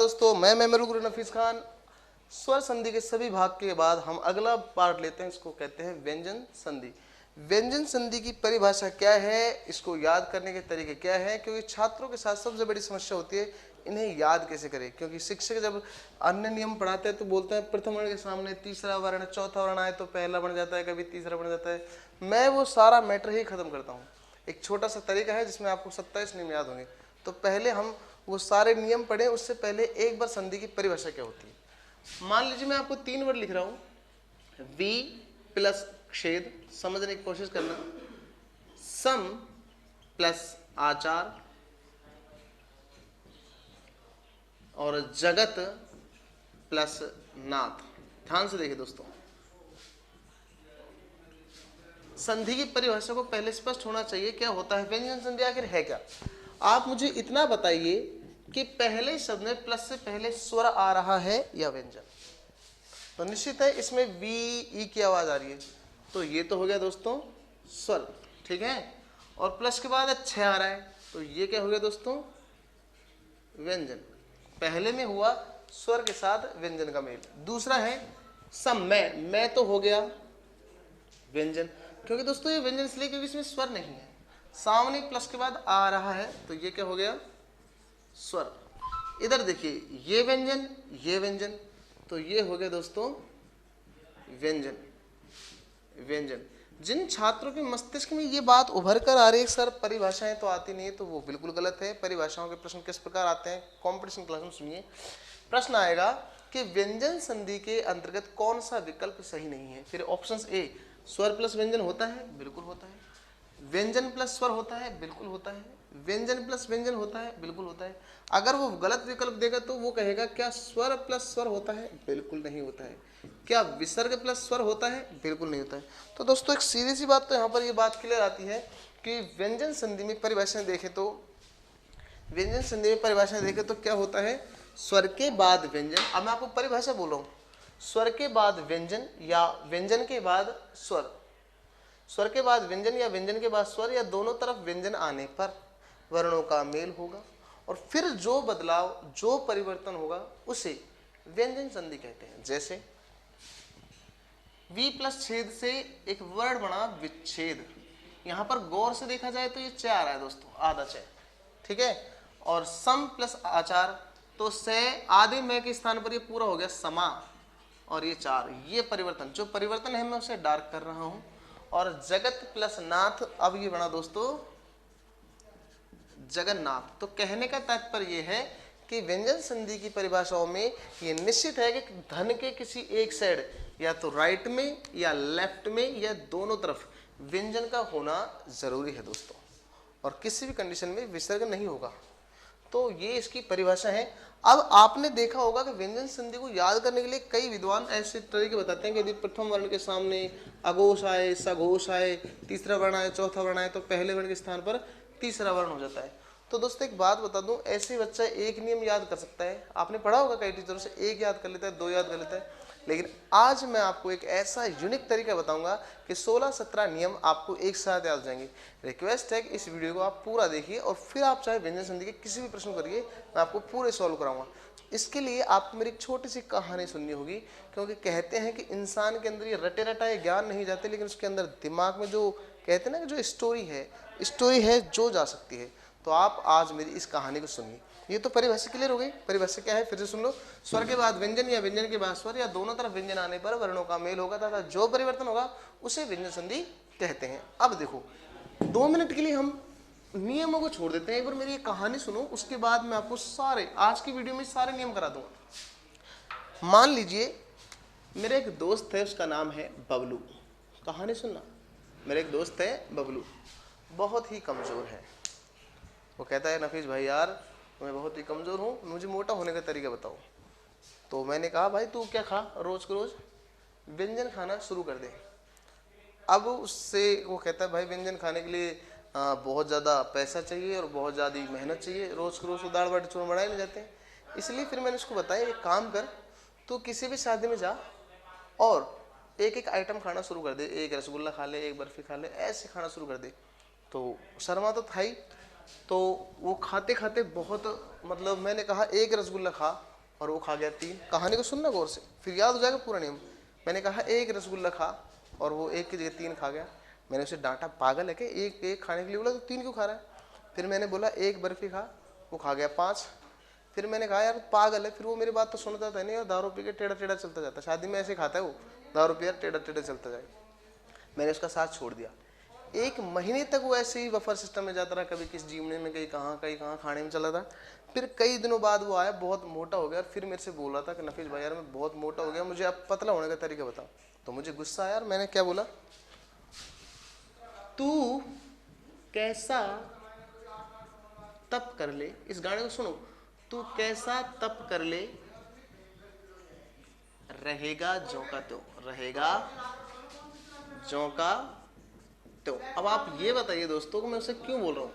दोस्तों, मैं मेमोरी गुरु नफीस खान। स्वर संधि के सभी भाग के बाद हम अगला पार्ट लेते हैं, इसको कहते हैं व्यंजन संधि। व्यंजन संधि की परिभाषा क्या है, इसको याद करने के तरीके क्या है, क्योंकि छात्रों के साथ सबसे बड़ी समस्या होती है इन्हें याद कैसे करें। क्योंकि शिक्षक जब अन्य नियम पढ़ाते हैं तो बोलते हैं प्रथम वर्ण के सामने तीसरा वर्ण चौथा वर्ण आए तो पहला बन जाता है, कभी तीसरा बन जाता है। मैं वो सारा मैटर ही खत्म करता हूँ। एक छोटा सा तरीका है जिसमें आपको 27 नियम याद होंगे। तो पहले हम वो सारे नियम पढ़ें, उससे पहले एक बार संधि की परिभाषा क्या होती है। मान लीजिए मैं आपको 3 वर्ड लिख रहा हूँ, वी प्लस छेद, समझने की कोशिश करना, सम प्लस आचार और जगत प्लस नाथ। ध्यान से देखिए दोस्तों, संधि की परिभाषा को पहले स्पष्ट होना चाहिए क्या होता है व्यंजन संधि, आखिर है क्या। आप मुझे इतना बताइए कि पहले शब्द में प्लस से पहले स्वर आ रहा है या व्यंजन। तो निश्चित है इसमें वी ई की आवाज आ रही है, तो ये तो हो गया दोस्तों स्वर, ठीक है। और प्लस के बाद छ आ रहा है, तो ये क्या हो गया दोस्तों, व्यंजन। पहले में हुआ स्वर के साथ व्यंजन का मेल। दूसरा है सम, मैं तो हो गया व्यंजन, क्योंकि दोस्तों ये व्यंजन इसलिए क्योंकि इसमें स्वर नहीं है। सामने प्लस के बाद आ रहा है, तो ये क्या हो गया, स्वर। इधर देखिए ये व्यंजन, तो ये हो गया दोस्तों व्यंजन। व्यंजन जिन छात्रों के मस्तिष्क में ये बात उभर कर आ रही है सर परिभाषाएं तो आती नहीं है, तो वो बिल्कुल गलत है। परिभाषाओं के प्रश्न किस प्रकार आते हैं, कंपटीशन क्लास में सुनिए। प्रश्न आएगा कि व्यंजन संधि के अंतर्गत कौन सा विकल्प सही नहीं है। फिर ऑप्शन ए, स्वर प्लस व्यंजन होता है, बिल्कुल होता है। व्यंजन प्लस स्वर होता है, बिल्कुल होता है। व्यंजन प्लस व्यंजन होता है, बिल्कुल होता है। अगर वो गलत विकल्प देगा तो वो कहेगा क्या स्वर प्लस स्वर होता है, बिल्कुल नहीं होता है। क्या विसर्ग प्लस स्वर होता है, बिल्कुल नहीं होता है। तो दोस्तों एक सीधी सी बात तो यहाँ पर ये बात क्लियर आती है कि व्यंजन संधि में परिभाषाएं देखें तो क्या होता है, स्वर के बाद व्यंजन। अब मैं आपको परिभाषा बोल रहा हूँ, स्वर के बाद व्यंजन या व्यंजन के बाद स्वर, स्वर के बाद व्यंजन या व्यंजन के बाद स्वर, या दोनों तरफ व्यंजन आने पर वर्णों का मेल होगा और फिर जो बदलाव जो परिवर्तन होगा उसे व्यंजन संधि कहते हैं। जैसे वी प्लस छेद से एक वर्ड बना विच्छेद, यहां पर गौर से देखा जाए तो ये च आ रहा है दोस्तों, आधा च, ठीक है। और सम प्लस आचार, तो से आधे में के स्थान पर ये पूरा हो गया समा, और ये चार, ये परिवर्तन, जो परिवर्तन है मैं उसे डार्क कर रहा हूं। और जगत प्लस नाथ, अब ये बना दोस्तों जगन्नाथ। तो कहने का तात्पर्य यह है कि व्यंजन संधि की परिभाषाओं में ये निश्चित है कि धन के किसी एक साइड, या तो राइट में या लेफ्ट में या दोनों तरफ व्यंजन का होना जरूरी है दोस्तों, और किसी भी कंडीशन में विसर्ग नहीं होगा। तो ये इसकी परिभाषा है। अब आपने देखा होगा कि व्यंजन संधि को याद करने के लिए कई विद्वान ऐसे तरीके बताते हैं कि यदि प्रथम वर्ण के सामने अघोष आए, सघोष आए, तीसरा वर्ण आए, चौथा वर्ण आए, तो पहले वर्ण के स्थान पर तीसरा वर्ण हो जाता है। तो दोस्तों एक बात बता दूं, ऐसे बच्चा एक नियम याद कर सकता है। आपने पढ़ा होगा कई टीचरों से, एक याद कर लेता है, दो याद कर लेता है, लेकिन आज मैं आपको एक ऐसा यूनिक तरीका बताऊंगा कि 16-17 नियम आपको एक साथ याद हो जाएंगे। रिक्वेस्ट है कि इस वीडियो को आप पूरा देखिए और फिर आप चाहे व्यंजन संधि के किसी भी प्रश्न करिए, मैं आपको पूरे सॉल्व कराऊंगा। इसके लिए आपको मेरी एक छोटी सी कहानी सुननी होगी, क्योंकि कहते हैं कि इंसान के अंदर ये रटे रटाए ज्ञान नहीं जाते, लेकिन उसके अंदर दिमाग में जो कहते हैं ना कि जो स्टोरी है जो जा सकती है। तो आप आज मेरी इस कहानी को सुनिए। ये तो परिभाषा क्लियर हो गई। परिभाषा क्या है फिर से सुन लो, स्वर के बाद व्यंजन या व्यंजन के बाद स्वर, या दोनों तरफ व्यंजन आने पर वर्णों का मेल होगा तथा जो परिवर्तन होगा उसे व्यंजन संधि कहते हैं। अब देखो 2 मिनट के लिए हम नियमों को छोड़ देते हैं, एक बार मेरी ये कहानी सुनो, उसके बाद मैं आपको सारे आज की वीडियो में सारे नियम करा दूंगा। मान लीजिए मेरे एक दोस्त है, उसका नाम है बबलू। कहानी सुनना, मेरे एक दोस्त है बबलू, बहुत ही कमजोर है। वो कहता है नफीस भाई यार मैं बहुत ही कमज़ोर हूँ, मुझे मोटा होने का तरीका बताओ। तो मैंने कहा भाई तू क्या खा, रोज़ को रोज़ व्यंजन खाना शुरू कर दे। अब उससे वो कहता है भाई व्यंजन खाने के लिए बहुत ज़्यादा पैसा चाहिए और बहुत ज़्यादा मेहनत चाहिए, रोज़ को रोज़ दाल बाटी चूरमा बनाए नहीं जाते हैं। इसलिए फिर मैंने उसको बताया एक काम कर, तू किसी भी शादी में जा और एक एक आइटम खाना शुरू कर दे, एक रसगुल्ला खा ले, एक बर्फ़ी खा ले, ऐसे खाना शुरू कर दे। तो शर्मा तो था ही, तो वो खाते खाते बहुत, मतलब मैंने कहा एक रसगुल्ला खा, और वो खा गया 3। कहानी को सुनना गौर से, फिर याद हो जाएगा पूरा नियम। मैंने कहा एक रसगुल्ला खा और वो 1 की जगह 3 खा गया। मैंने उसे डांटा, पागल है क्या, एक खाने के लिए बोला तो 3 क्यों खा रहा है। फिर मैंने बोला 1 बर्फी खा, वो खा गया 5। फिर मैंने कहा यार पागल है, फिर वो मेरी बात तो सुनता था नहीं, और दारू पी के टेढ़ा टेढ़ा चलता जाता। शादी में ऐसे खाता है वो, दारू पी टेढ़ा टेढ़ा चलता जाए। मैंने उसका साथ छोड़ दिया। 1 महीने तक वो ऐसे ही बफर सिस्टम में जाता रहा, कभी किस जीवने में, कहीं कहाँ खाने में चला था। फिर कई दिनों बाद वो आया, बहुत मोटा हो गया, और फिर मेरे से बोल रहा था कि नफीस भाई यार मैं बहुत मोटा हो गया, मुझे अब पतला होने का तरीका बताओ। तो मुझे गुस्सा आया, यार मैंने क्या बोला, तू कैसा तप कर ले, इस गाने को सुनो, तू कैसा तप कर ले रहेगा ज्यों का त्यों, रहेगा ज्यों का त्यों। अब आप ये बताइए दोस्तों कि मैं उसे क्यों बोल रहा हूं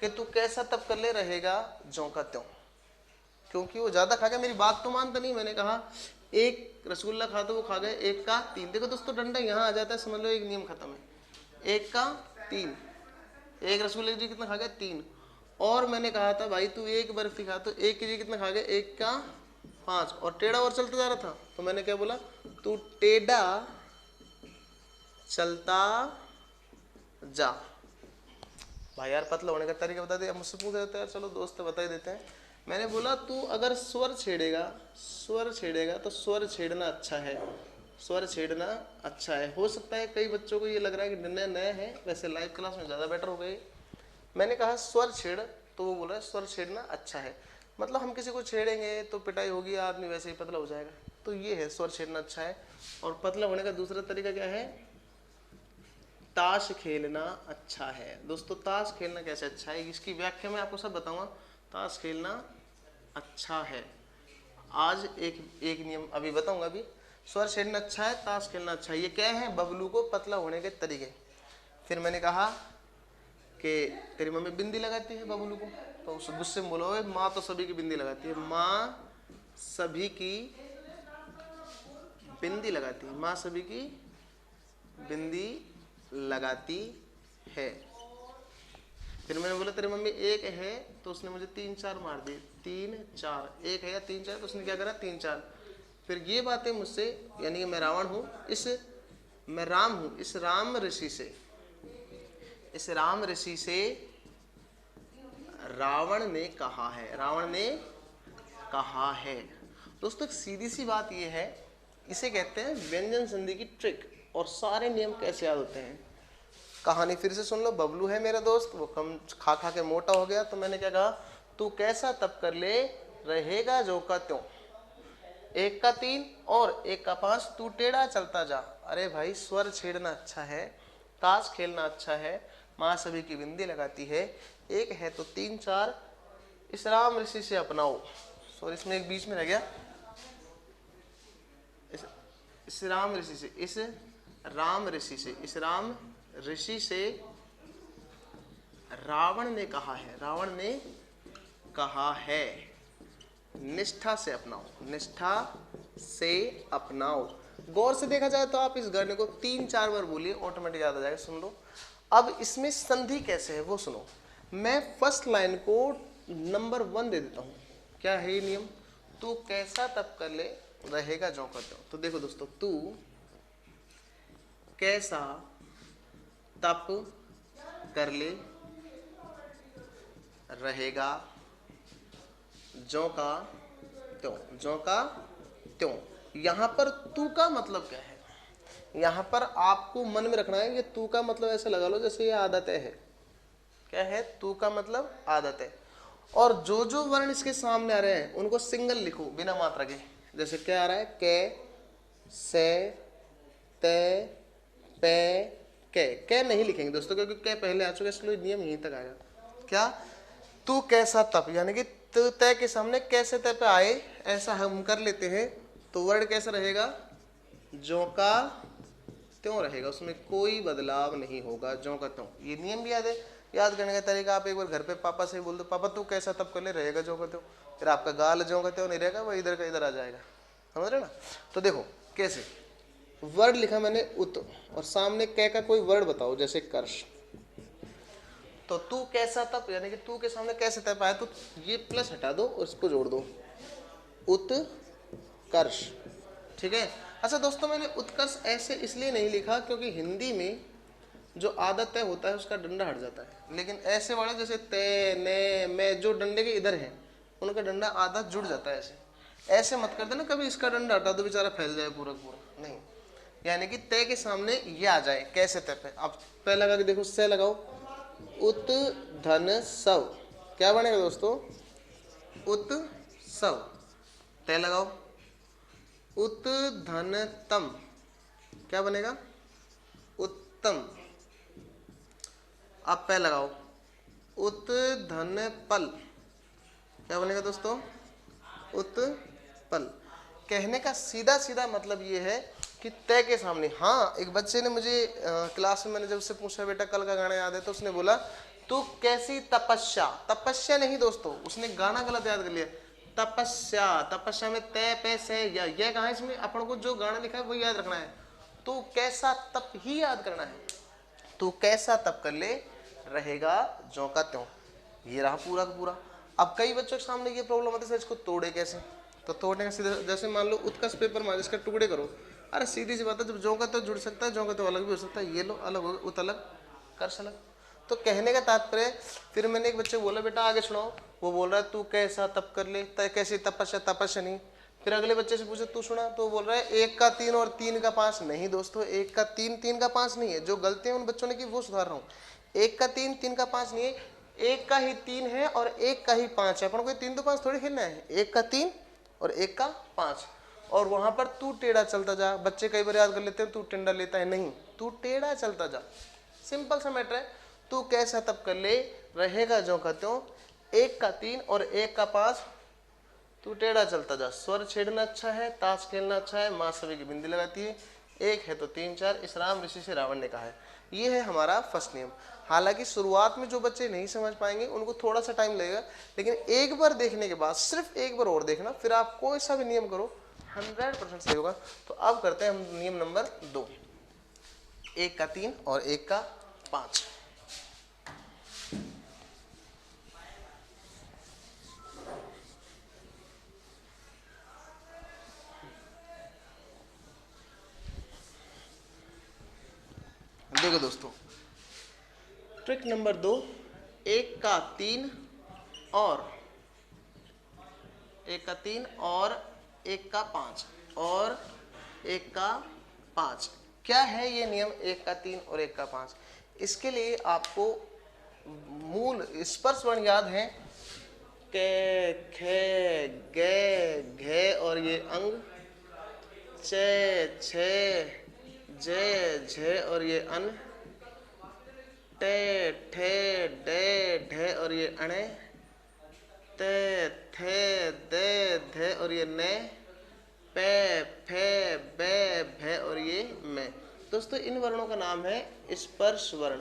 कि तू कैसा तप कर ले रहेगा ज्यों का त्यों, क्योंकि वो ज्यादा खा गया, मेरी बात तो मानता नहीं। मैंने कहा 1 रसगुल्ला खा तो वो खा गए 1 का 3। देखो दोस्तों डंडा यहाँ आ जाता है, समझ लो एक नियम खत्म है। 1 का 3, 1 रसगुल्ले की कितना खा गया 3। और मैंने कहा था भाई तू 1 बर्फी खा, तो 1 की जगह कितना खा गया 1 का 5, और टेढ़ा और चलता जा रहा था। तो मैंने क्या बोला, तू टेढ़ा चलता जा। भाई यार पतला होने का तरीका बता दे। मुझसे पूछ रहे थे यार, चलो दोस्त बता ही देते हैं। मैंने बोला तू अगर स्वर छेड़ेगा तो स्वर छेड़ना अच्छा है, स्वर छेड़ना अच्छा है। हो सकता है कई बच्चों को ये लग रहा है कि निर्णय नया है, वैसे लाइव क्लास में ज़्यादा बेटर हो गई। मैंने कहा स्वर छेड़, तो वो बोला स्वर छेड़ना अच्छा है, मतलब हम किसी को छेड़ेंगे तो पिटाई होगी, आदमी वैसे ही पतला हो जाएगा। तो ये है स्वर छेड़ना अच्छा है। और पतला होने का दूसरा तरीका क्या है, ताश खेलना अच्छा है। दोस्तों ताश खेलना कैसे अच्छा है, इसकी व्याख्या मैं आपको सब बताऊंगा। ताश खेलना अच्छा है, आज एक नियम अभी बताऊंगा। अभी स्वर छेड़ना अच्छा है, ताश खेलना अच्छा है, ये क्या है, बबलू को पतला होने के तरीके। फिर मैंने कहा कि तेरी मम्मी बिंदी लगाती है बबलू को, तो उस गुस्से में बोलो माँ तो सभी की बिंदी लगाती है, माँ सभी की बिंदी लगाती है, माँ सभी की बिंदी लगाती है। फिर मैंने बोला तेरी मम्मी 1 है, तो उसने मुझे 3-4 मार दिए, 3-4, 1 है या 3-4, तो उसने क्या करा 3-4। फिर ये बातें मुझसे, यानी कि मैं रावण हूँ, मैं राम हूँ, इस राम ऋषि से रावण ने कहा है, रावण ने कहा है। दोस्तों एक सीधी सी बात यह है, इसे कहते हैं व्यंजन संधि की ट्रिक। और सारे नियम कैसे याद होते हैं, कहानी फिर से सुन लो। बबलू है मेरा दोस्त, वो कम खा खा के मोटा हो गया, तो मैंने क्या कहा, तू कैसा तप कर ले रहेगा ज्यों का त्यों, 1 का 3 और 1 का 5, तू टेढ़ा चलता जा। अरे भाई स्वर छेड़ना अच्छा है, ताश खेलना अच्छा है, माँ सभी की बिंदी लगाती है, 1 है तो 3-4 इस राम ऋषि से अपनाओ। सॉरी इसमें एक बीच में रह गया, इस राम ऋषि से रावण ने कहा है, निष्ठा से अपनाओ। गौर से देखा जाए तो आप इस गाने को 3-4 बार बोलिए, ऑटोमेटिक याद आ जाएगा। सुन लो अब इसमें संधि कैसे है वो सुनो। मैं फर्स्ट लाइन को नंबर 1 दे देता हूं। क्या है ये नियम, तू कैसा तप कर ले रहेगा ज्यों का त्यों। तो देखो दोस्तों, तू कैसा तप कर ले रहेगा ज्यों का त्यों। यहां पर तू का मतलब क्या है, यहां पर आपको मन में रखना है कि तू का मतलब ऐसे लगा लो जैसे ये आदत है। क्या है, तू का मतलब आदत है। और जो जो वर्ण इसके सामने आ रहे हैं उनको सिंगल लिखो बिना मात्रा के। जैसे क्या आ रहा है, के, से, ते, पे, के नहीं लिखेंगे दोस्तों, क्योंकि के पहले आ चुका है, इसलिए नियम यहीं तक आएगा। क्या, तू कैसा तप, यानी कि तय के सामने कैसे तय पे आए ऐसा हम कर लेते हैं, तो वर्ड कैसा रहेगा, ज्यों का त्यों रहेगा, उसमें कोई बदलाव नहीं होगा, ज्यों का त्यों। ये नियम भी याद है। याद करने का तरीका, आप एक बार घर पे पापा से बोल दो, पापा तू कैसा तप कर ले रहेगा ज्यों का त्यों, फिर आपका गाल ज्यों का त्यों नहीं रहेगा, वो इधर का इधर आ जाएगा। समझ रहे ना। तो देखो कैसे वर्ड लिखा मैंने उत, और सामने कै का कोई वर्ड बताओ, जैसे कर्ष। तो तू कैसा तप, यानी कि तू के सामने कैसे तप आया, तो ये प्लस हटा दो और इसको जोड़ दो, उत्कर्ष। ठीक है। अच्छा दोस्तों, मैंने उत्कर्ष ऐसे इसलिए नहीं लिखा क्योंकि हिंदी में जो आधा तय होता है उसका डंडा हट जाता है, लेकिन ऐसे वाले जैसे तय, ने, में, जो डंडे के इधर हैं उनका डंडा आधा जुड़ जाता है। ऐसे मत कर देना कभी इसका डंडा हटा दो बेचारा फैल जाए पूरा पूरा, नहीं। यानी कि तय के सामने ये आ जाए। कैसे तय पे? अब तय लगा के देखो, से लगाओ, उत धन सव, क्या बनेगा दोस्तों? उत्सव। तय लगाओ, उत धन तम, क्या बनेगा? उत्तम। अब पै लगाओ, उत धन पल, क्या बनेगा दोस्तों? उत्पल। कहने का सीधा सीधा मतलब ये है कि तय के सामने। हाँ, एक बच्चे ने मुझे क्लास में, मैंने जब उससे पूछा बेटा कल का गाना याद है, तो उसने बोला तू कैसी तपस्या, तपस्या नहीं दोस्तों, उसने गाना गलत याद कर लिया। तपस्या, तपस्या में तय पे से या ये कहाँ है? इसमें अपन को जो गाना लिखा है वही याद रखना है। तू कैसा तप ही याद करना है। तू कैसा तप कर ले, रहेगा ज्यों का त्यों। ये रहा पूरा का पूरा। अब कई बच्चों के सामने ये प्रॉब्लम आती है, इसको तोड़े कैसे? तो तोड़ने का सीधा, जैसे मान लो उत्कर्ष पेपर मान, इसका टुकड़े करो। अरे सीधी सी बात है, जब ज्यों का त्यों जुड़ सकता है, ज्यों का त्यों अलग भी हो सकता है। ये लो अलग हो, उत अलग, कर्ष अलग। तो कहने का तात्पर्य, फिर मैंने एक बच्चे को बोला बेटा आगे सुनाओ, वो बोल रहा है तू कैसा तप कर ले, कैसी तपस्या, तपस्या नहीं। फिर अगले बच्चे से पूछे तू सुना, तो बोल रहा है 1 का 3 और 3 का 5। नहीं दोस्तों, 1 का 3, 3 का 5 नहीं है। जो गलतियां उन बच्चों ने की वो सुधार रहा हूँ। 1 का 3, 3 का 5 नहीं है, 1 का ही 3 है और 1 का ही 5 है। अपन को 3 तो 5 थोड़ी खेलना है, 1 का 3 और 1 का 5। और वहां पर तू टेढ़ा चलता जा। बच्चे कई बार याद कर लेते हैं तू टेढ़ा लेता है, नहीं, तू टेढ़ा चलता जा। सिंपल सा मैटर है। तू कैसा तप कर ले, रहेगा ज्यों का त्यों। 1 का 3 और 1 का 5, तू टेढ़ा चलता जा। स्वर छेड़ना अच्छा है, ताश खेलना अच्छा है, माँ सभी की बिंदी लगाती है। 1 है तो 3 4, इस राम ऋषि से रावण ने कहा है। ये है हमारा फर्स्ट नियम। हालांकि शुरुआत में जो बच्चे नहीं समझ पाएंगे उनको थोड़ा सा टाइम लगेगा, लेकिन एक बार देखने के बाद, सिर्फ एक बार और देखना, फिर आप कोई सा भी नियम करो 100% सही होगा। तो अब करते हैं हम नियम नंबर 2, 1 का 3 और 1 का 5। देखो दोस्तों, ट्रिक नंबर 2, 1 का 3 और 1 का 3 और 1 का 5 और 1 का 5। क्या है ये नियम 1 का 3 और 1 का 5? इसके लिए आपको मूल स्पर्श वर्ण याद है, के, खे, गे, घे और ये अंग, चे, छे, जे, झे और ये अन, टे, ठे, डे, ढे और ये अणे, ते, थे, दे, धे और ये ने, पे, फे, बे, भे और ये में। दोस्तों इन वर्णों का नाम है स्पर्श वर्ण।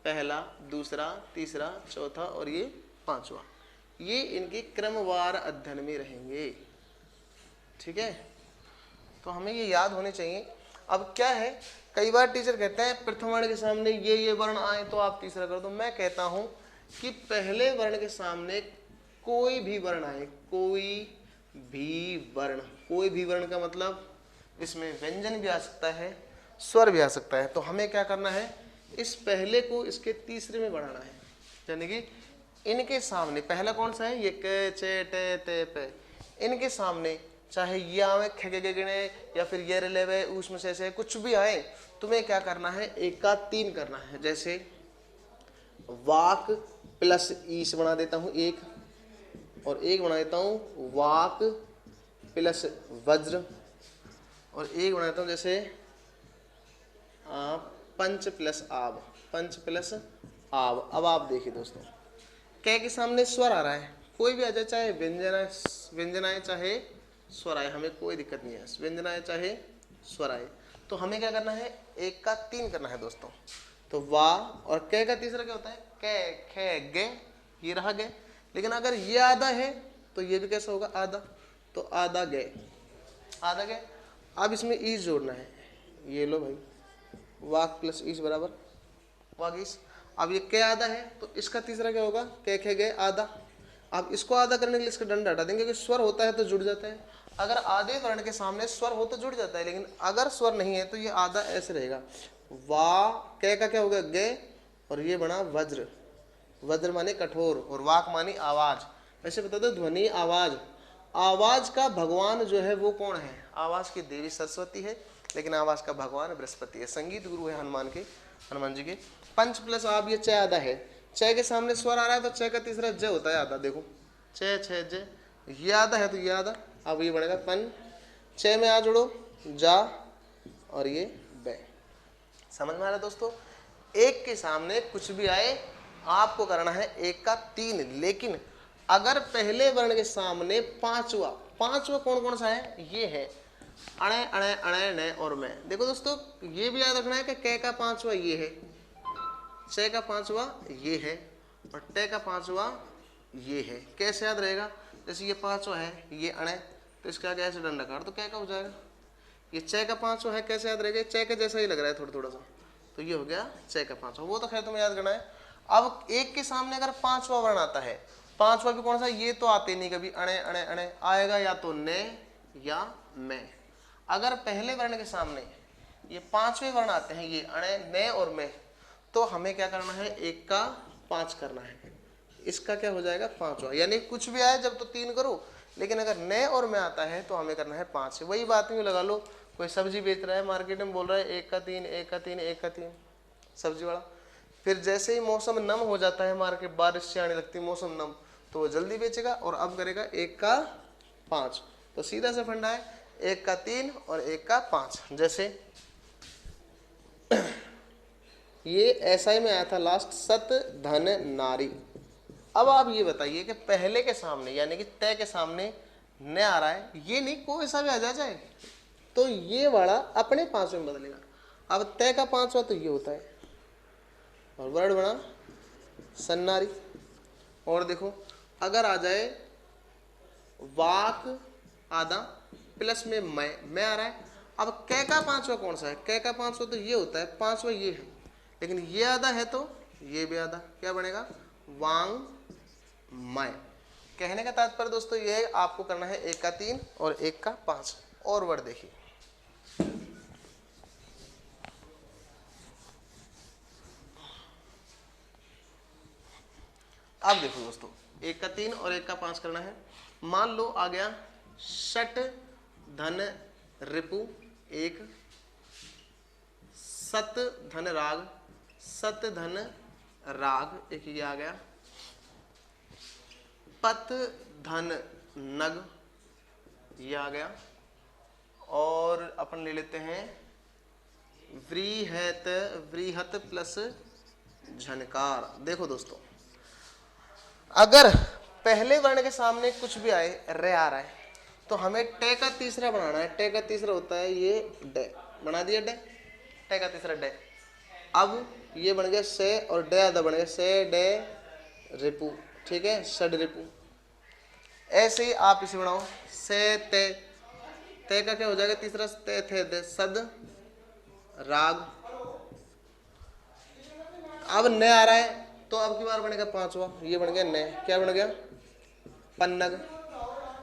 पहला, दूसरा, तीसरा, चौथा और ये 5वां। ये इनके क्रमवार अध्ययन में रहेंगे। ठीक है, तो हमें ये याद होने चाहिए। अब क्या है, कई बार टीचर कहते हैं प्रथम वर्ण के सामने ये वर्ण आए तो आप तीसरा कर दो। मैं कहता हूं कि पहले वर्ण के सामने कोई भी वर्ण आए, कोई भी वर्ण, कोई भी वर्ण का मतलब इसमें व्यंजन भी आ सकता है, स्वर भी आ सकता है। तो हमें क्या करना है, इस पहले को इसके तीसरे में बढ़ाना है। यानी कि इनके सामने पहला कौन सा है, ये क, चे, टे, ते, पे, इनके सामने चाहे ये आवे खे गिणे या फिर ये लेवे उसमें से कुछ भी आए, तुम्हें क्या करना है, 1 का 3 करना है। जैसे वाक प्लस ईश बना देता हूं 1, और 1 बना देता हूं वाक प्लस वज्र, और 1 बना देता हूं जैसे पंच प्लस आब, पंच प्लस आब। अब आप देखिए दोस्तों, कै के सामने स्वर आ रहा है, कोई भी आ जाए, चाहे व्यंजन आए चाहे स्वर आए, हमें कोई दिक्कत नहीं है, व्यंजन आए चाहे स्वर आए। तो हमें क्या करना है, 1 का 3 करना है दोस्तों। तो वाह, और कै का तीसरा क्या होता है, कै, खे, गे, ये रहा गे। लेकिन अगर ये आधा है तो ये भी कैसा होगा, आधा। तो आधा गे, आधा गे। अब इसमें ईश जोड़ना है, ये लो भाई, वाक प्लस ईश बराबर वाक ईश। अब ये कै आधा है तो इसका तीसरा क्या होगा, कै खे गे आधा। अब इसको आधा करने के लिए इसका दंड हटा देंगे कि स्वर होता है तो जुड़ जाता है। अगर आधे वर्ण के सामने स्वर हो तो जुड़ जाता है, लेकिन अगर स्वर नहीं है तो ये आधा ऐसे रहेगा। वा कै का क्या हो गया गे, और ये बना वज्र। वज्र माने कठोर और वाक मानी आवाज। वैसे बता दो ध्वनि आवाज, आवाज का भगवान जो है वो कौन है? आवाज की देवी सरस्वती है, लेकिन आवाज का भगवान बृहस्पति है। संगीत गुरु है हनुमान जी के। पंच प्लस आप, ये चय आधा है। चय के सामने स्वर आ रहा है तो चय का तीसरा जय होता है आधा। देखो चय छय जय, ये आधा है तो ये आधा। अब ये बनेगा पन, चय में आ जोड़ो जा, और ये बै। समझ में आ रहा है दोस्तों? एक के सामने कुछ भी आए आपको करना है एक का तीन, लेकिन अगर पहले वर्ण के सामने पांचवा कौन कौन सा है? ये है अणे अणे अणे ने और मैं। देखो दोस्तों ये भी याद रखना है कि कै का पांचवा ये है, च का पांचवा ये है, और टे का पांचवा ये है। कैसे याद रहेगा? जैसे ये पांचवा है, ये अणे, तो इसका आगे ऐसे डंडा काट तो कै का हो जाएगा। ये च का पांचवा है, कैसे याद रहेगा? च के जैसा ही लग रहा है थोड़ा थोड़ा सा, तो ये हो गया च का पांचवा। वो तो खैर तुम्हें याद करना है। अब एक के सामने अगर पांचवा वर्ण आता है, पांचवा भी कौन सा? ये तो आते नहीं कभी, अणे अणे अणे आएगा या तो ने या मैं। अगर पहले वर्ण के सामने ये पांचवें वर्ण आते हैं, ये अणे ने और मैं, तो हमें क्या करना है? एक का पांच करना है। इसका क्या हो जाएगा? पांचवा। यानी कुछ भी आए जब तो तीन करो, लेकिन अगर ने और में आता है तो हमें करना है पांच। वही बात में लगा लो, कोई सब्जी बेच रहा है मार्केट में, बोल रहा है एक का तीन एक का तीन एक का तीन, सब्जी वाला। फिर जैसे ही मौसम नम हो जाता है, मार्केट बारिश से आने लगती है मौसम नम, तो वो जल्दी बेचेगा और अब करेगा एक का पांच। तो सीधा सा फंडा है एक का तीन और एक का पांच। जैसे ये ऐसा ही में आया था लास्ट, सत धन नारी। अब आप ये बताइए कि पहले के सामने यानी कि तय के सामने न आ रहा है, ये नहीं कोई सा भी आ जाए तो ये वाला अपने पांचवें में बदलेगा। अब तय का पांचवा तो ये होता है, और वर्ड बना सन्नारी। और देखो अगर आ जाए वाक आधा प्लस में मैं आ रहा है। अब कै का पांचवा कौन सा है? कै का पांचवा तो ये होता है, पांचवा ये है, लेकिन ये आधा है तो ये भी आधा, क्या बनेगा? वांग माय। कहने का तात्पर्य दोस्तों ये है, आपको करना है एक का तीन और एक का पांच। और वर्ड देखिए, अब देखो दोस्तों एक का तीन और एक का पांच करना है। मान लो आ गया षट धन रिपु एक, सत धन राग, सत धन राग एक, ये आ गया पत धन नग, ये आ गया। और अपन ले लेते हैं व्रीहत, व्रीहत प्लस झनकार। देखो दोस्तों अगर पहले वर्ण के सामने कुछ भी आए, रे आ रहा है, तो हमें टे का तीसरा बनाना है। टे का तीसरा होता है ये डे, बना दिया डे, टे का तीसरा डे। अब ये बन गया से और डे आधा बन गया से डे रिपु, ठीक है, षड रिपु। ऐसे ही आप इसे बनाओ से ते, ते का क्या हो जाएगा तीसरा? ते थे दे, सद राग। अब न आ रहा है तो अब की बार बनेगा पांचवा, ये बन गया न, क्या बन गया? पन्नग।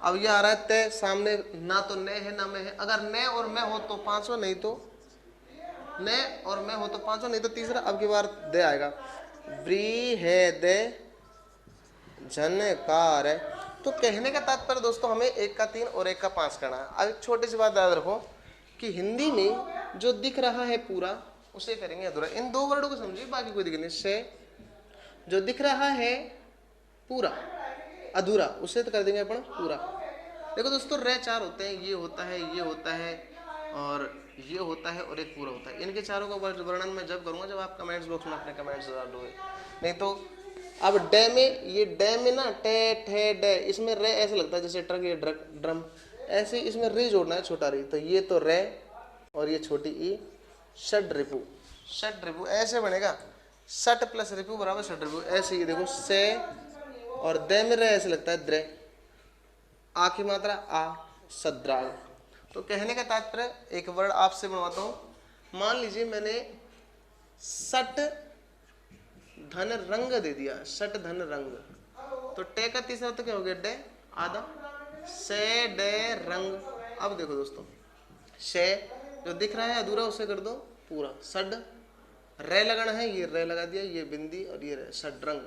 अब ये आ रहा है ते, सामने ना तो न है ना मैं है। अगर न और मैं हो तो पांचवा, नहीं तो न और मैं हो तो पांचवा, नहीं तो तीसरा। अब की बार दे आएगा, व्री है दे झनकार है। तो कहने का तात्पर्य दोस्तों हमें एक का तीन और एक का पांच करना है। अब एक छोटी सी बात याद रखो कि हिंदी में जो दिख रहा है पूरा उसे करेंगे अधूरा। इन दो वर्डों को समझिए, बाकी कोई दिक्कत नहीं। से जो दिख रहा है पूरा अधूरा, उसे तो कर देंगे अपन पूरा। देखो दोस्तों रे चार होते हैं, ये होता है, ये होता है और ये होता है और एक पूरा होता है। इनके चारों का वर्णन मैं जब करूंगा जब आप कमेंट्स बॉक्स में अपने कमेंट्स डाल दोगे। नहीं तो अब डे में, ये डे में ना टे ठे डे, इसमें रे ऐसे लगता है जैसे ट्रक या ड्रम, ऐसे इसमें रे जोड़ना है, छोटा रे। तो ये तो रे और ये छोटी ई, षड रिपु, षड रिपु ऐसे बनेगा। षट प्लस रिपु बराबर षड रिपु। ऐसे ये देखो से और दे में रे ऐसे लगता है द्रे, आ की मात्रा आ, सद्राग। तो कहने का तात्पर्य एक वर्ड आपसे बनवाता हूं। मान लीजिए मैंने सट धन रंग दे दिया, सट धन रंग, तो टे का तीसरा तो क्या हो गया, डे आधा, से डे रंग। अब देखो दोस्तों, से जो दिख रहा है अधूरा उसे कर दो पूरा, सड रे लगाना है, ये रे लगा दिया, ये बिंदी और ये रे, सडरंग।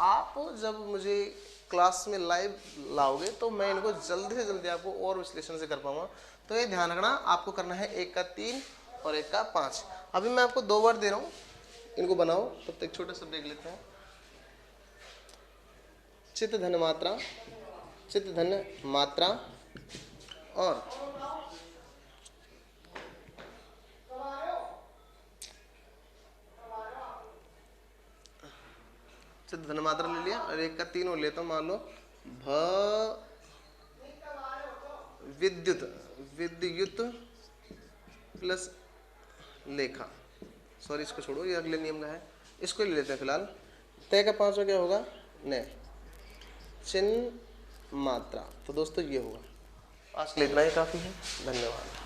आप जब मुझे क्लास में लाइव लाओगे तो मैं इनको जल्दी से जल्दी आपको और विश्लेषण से कर पाऊंगा। तो ये ध्यान रखना, आपको करना है 1 का 3 और 1 का 5। अभी मैं आपको 2 वर्ड दे रहा हूँ, इनको बनाओ। तब तक छोटे से देख लेते हैं। चित्त धन मात्रा, चित्त धन मात्रा और चित्त धन मात्रा ले लिया और 1 का 3 और लेता हूँ। मान लो भ विद्युत, विद्युत प्लस लेखा, सॉरी इसको छोड़ो, ये अगले नियम का है, इसको ले लेते हैं फिलहाल। तय का 5 क्या होगा, ने चिन्ह मात्रा। तो दोस्तों ये होगा, आज के लिए इतना ही काफ़ी है। धन्यवाद।